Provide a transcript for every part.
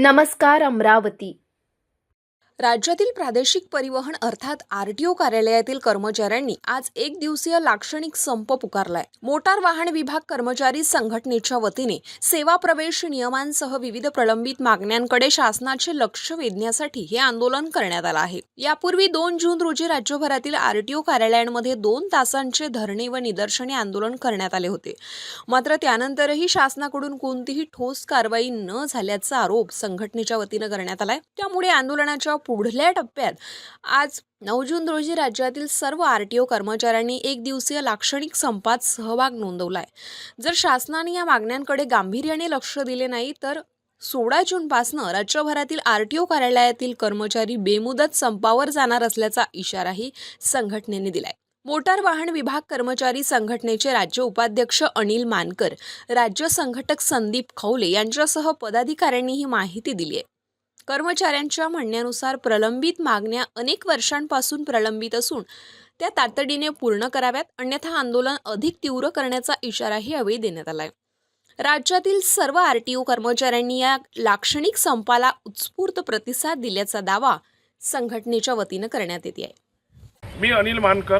नमस्कार अमरावती। राज्यातील प्रादेशिक परिवहन अर्थात आरटीओ कार्यालयातील कर्मचाऱ्यांनी आज एक दिवसीय लाक्षणिक संप पुकारलाय। मोटार वाहन विभाग कर्मचारी संघटनेच्या वतीने सेवा प्रवेश नियमांसह विविध प्रलंबित मागण्यांकडे शासनाचे लक्ष वेधण्यासाठी हे आंदोलन करण्यात आलं आहे। यापूर्वी 2 जून रोजी राज्यभरातील आरटीओ कार्यालयांमध्ये 2 तासांचे धरणे व निदर्शने आंदोलन करण्यात आले होते। मात्र त्यानंतरही शासनाकडून कोणतीही ठोस कारवाई न झाल्याचा आरोप संघटनेच्या वतीने करण्यात आलाय। त्यामुळे आंदोलनाच्या पुढल्या टप्प्यात आज 9 जून रोजी राज्यातील सर्व आरटीओ कर्मचाऱ्यांनी एक दिवसीय लाक्षणिक संपात सहभाग नोंदवलाय। जर शासनाने या मागण्यांकडे गांभीर्याने लक्ष दिले नाही तर 16 जूनपासून राज्यभरातील आरटीओ कार्यालयातील कर्मचारी बेमुदत संपावर जाणार असल्याचा इशाराही संघटनेने दिलाय। मोटार वाहन विभाग कर्मचारी संघटनेचे राज्य उपाध्यक्ष अनिल मानकर, राज्य संघटक संदीप खवले यांच्यासह पदाधिकाऱ्यांनी ही माहिती दिली आहे। कर्मचाऱ्यांच्या म्हणण्यानुसार प्रलंबित मागण्या अनेक वर्षांपासून प्रलंबित असून त्या तातडीने पूर्ण कराव्यात, अन्यथा आंदोलन अधिक तीव्र करण्याचा इशाराही यावेळी देण्यात आलाय। राज्यातील सर्व आरटीओ कर्मचाऱ्यांनी या लाक्षणिक संपाला उत्स्फूर्त प्रतिसाद दिल्याचा दावा संघटनेच्या वतीने करण्यात येत आहे। मी अनिल मानकर,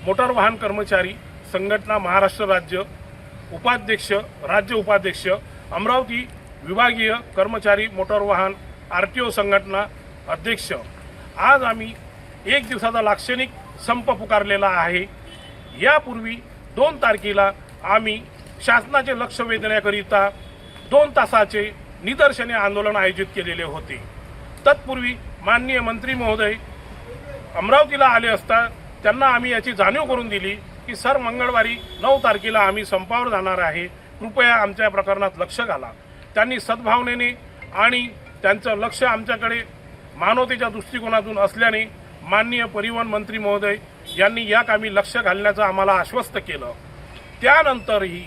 मोटार वाहन कर्मचारी संघटना महाराष्ट्र राज्य उपाध्यक्ष अमरावती विभागीय कर्मचारी मोटार वाहन आरटीओ संघटना अध्यक्ष। आज आम्ही एक दिवसाचा लाक्षणिक संप पुकारलेला आहे। यापूर्वी 2 तारखेला आम्ही शासनाचे लक्ष वेधण्याकरिता 2 तासाचे निदर्शने आंदोलन आयोजित केलेले होते। तत्पूर्वी माननीय मंत्री महोदय अमरावतीला आले असता त्यांना आम्ही याची जाणीव करून दिली की सर मंगळवारी 9 तारखेला आम्ही संपावर जाणार आहे, कृपया आमच्या प्रकरणात लक्ष घाला। त्यांनी सद्भावनेने आणि त्यांचं लक्ष आमच्याकडे मानवतेच्या दृष्टिकोनातून असल्याने माननीय परिवहन मंत्री महोदय यांनी या कामी लक्ष घालण्याचं आम्हाला आश्वस्त केलं। त्यानंतरही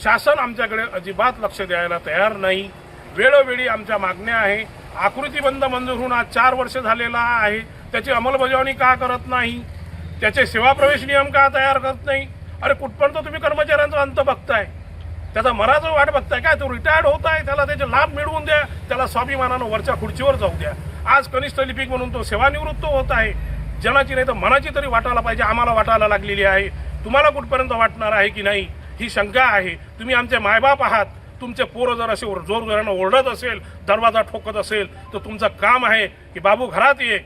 शासन आमच्याकडे अजिबात लक्ष द्यायला तयार नाही। वेळोवेळी आमच्या मागण्या आहे, आकृतीबंध मंजूर होऊन आज 4 वर्ष झालेला आहे, त्याची अंमलबजावणी का करत नाही, त्याचे सेवा प्रवेश नियम का तयार करत नाही। अरे कुठपर्यंत तुम्ही कर्मचाऱ्यांचा अंत बघताय, त्याचा मराचं वाट बघताय काय? तो रिटायर्ड होत आहे, त्याला त्याचे लाभ मिळवून द्या, त्याला स्वाभिमानानं वरच्या खुर्चीवर जाऊ द्या। आज कनिष्ठ लिपिक म्हणून तो सेवानिवृत्त होत आहे, जनाची नाही तर मनाची तरी वाटायला पाहिजे, आम्हाला वाटायला लागलेली आहे। तुम्हाला कुठपर्यंत वाटणार आहे की नाही ही शंका आहे। तुम्ही आमचे मायबाप आहात, तुमचे पोरं जर असे जोरजोरानं ओरडत असेल, दरवाजा ठोकत असेल तर तुमचं काम आहे की बाबू घरात ये,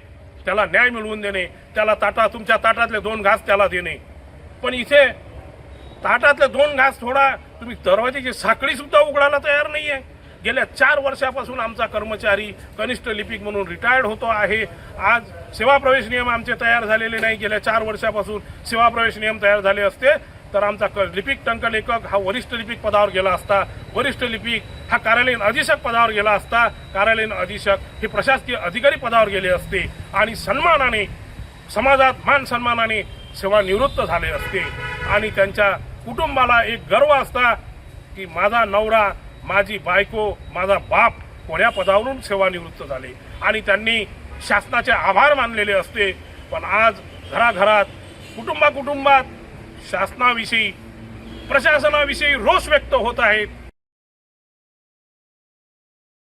त्याला न्याय मिळवून देणे, त्याला तुमच्या ताटातले 2 घास त्याला देणे। पण इथे ताटातले 2 घास थोडा, तुम्ही दरवाजाची साखळी सुद्धा उघडायला तयार नाही आहे। गेल्या 4 वर्षापासून आमचा कर्मचारी कनिष्ठ लिपिक म्हणून रिटायर्ड होतो आहे। आज सेवा प्रवेश नियम आमचे तयार झालेले नाही। गेल्या 4 वर्षापासून सेवा प्रवेश नियम तयार झाले असते तर आमचा लिपिक टंकलेखक हा वरिष्ठ लिपिक पदावर गेला असता, वरिष्ठ लिपिक हा कार्यालयीन अधीक्षक पदावर गेला असता, कार्यालयीन अधीक्षक हे प्रशासकीय अधिकारी पदावर गेले असते आणि सन्मानाने समाजात मान सन्मानाने सेवानिवृत्त झाले असते आणि त्यांच्या कुटुंबाला एक गर्व असता की माझा नवरा, माझी बायको, माझा बाप कोण्या पदावरून सेवानिवृत्त झाले आणि त्यांनी शासनाचे आभार मानलेले असते। पण आज घराघरात कुटुंबात शासनाविषयी प्रशासनाविषयी रोष व्यक्त होत आहेत।